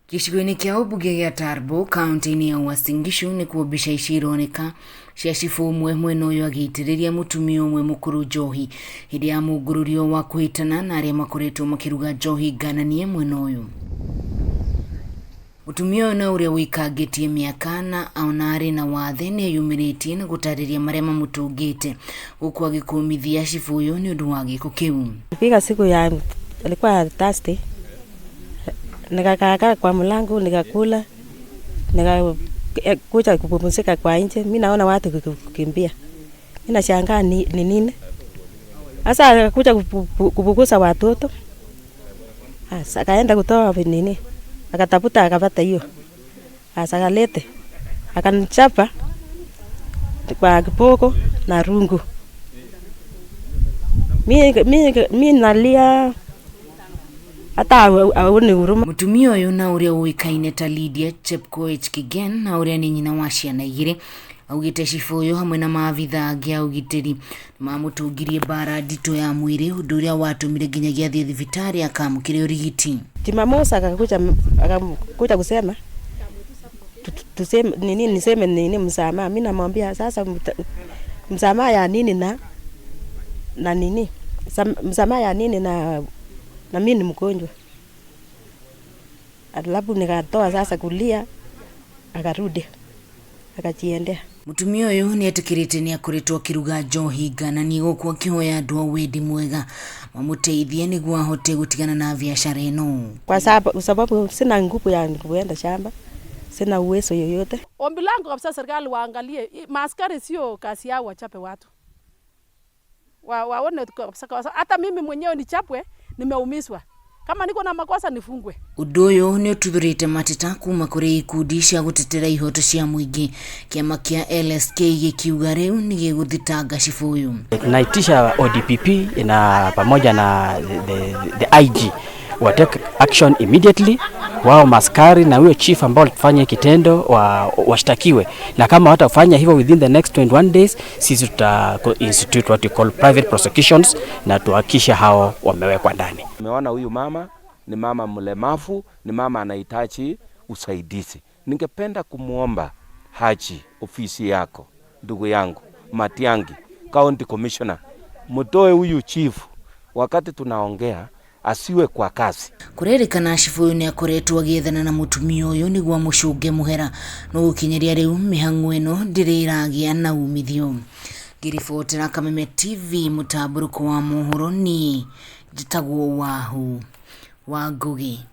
Gicigo-ini kia ubunge gia Tarbo, kaunti-ini ya Uasin Gishu ni kuo mbica ironeka cia cibu umwe mwena uyu agitiririe mutumia umwe mukuru njohi hindi ya mungururio wa kuhitana na aria makoretwo makiruga njohi ngananie mwena uyu. Mutumia uyu na uria wikangitie miaka na ona ari na wathe ni yumiritie na gutariria maria mamutungite guku agikumithia cibu uyu ni undu wa giko kiu. Piga siku ya alikuwa Thursday. Nikakaa kwa mlango nikakula, nikakuja kupumzika kwa nje. Mimi naona watu kukimbia, mimi nashangaa ni nini sasa. Akakuja kubugusa watoto, sasa akaenda kutoa nini, akatafuta akapata hiyo, sasa akalete akanichapa kwa kiboko na rungu. Mimi nalia hata aone huruma. Mutumia uyu na uria uikaine ta Lydia Chepkoech Kigen na uria ni nyina wa ciana igiri augite cibu uyu hamwe na maabitha angi a ugitiri mamutungirie bara ndito ya mwiri undu uria watumire nginyagia thie thibitari akamukire urigiti. Jumamosi akakuja kusema tuseme nini, niseme nini msamaha. Mimi namwambia sasa msamaha ya nini na nini, msamaha ya nini na mimi ni mgonjwa. Alafu nikatoa sasa kulia, akarudi akajiendea. Mutumia uyu ni etikirite ni akoretwo akiruga njohi ngananie guku akihoya andu a wendi mwega mamuteithie niguo ahote gutigana na biashara ino, kwa sababu sina nguvu ya kuenda shamba, sina uwezo yoyote. Ombi langu kabisa serikali waangalie maaskari sio kazi yao, wachape watu waone kabisa. Hata mimi mwenyewe nichapwe, nimeumizwa. Kama niko na makosa nifungwe. Undu uyu ni ututhurite mateta kuma kuri ikundi cia gutetera ihoto cia muingi. Kiama kia LSK gikiuga riu ni gigithita cibu uyu. Tunaitisha ODPP na pamoja na the IG wa take action immediately. Wao maskari na huyo chief ambao alifanya kitendo washtakiwe, na kama watafanya hivyo within the next 21 days sisi tuta institute what we call private prosecutions na tuhakisha hao wamewekwa ndani. Tumeona huyu mama ni mama mlemavu, ni mama anahitaji usaidizi. Ningependa kumuomba Haji, ofisi yako ndugu yangu Matiangi, county commissioner, mtoe huyu chief wakati tunaongea asiwe kwa kazi. Kurerikana cibu uyu ni akoretwo agithana na mutumia uyu niguo mucunge muhera no gukinyeria riu mihango ino ndiriragia na umithio. Ngiribotera Kameme TV mutamburuko wa mohoro ni njitagwo wahu wa Ngugi.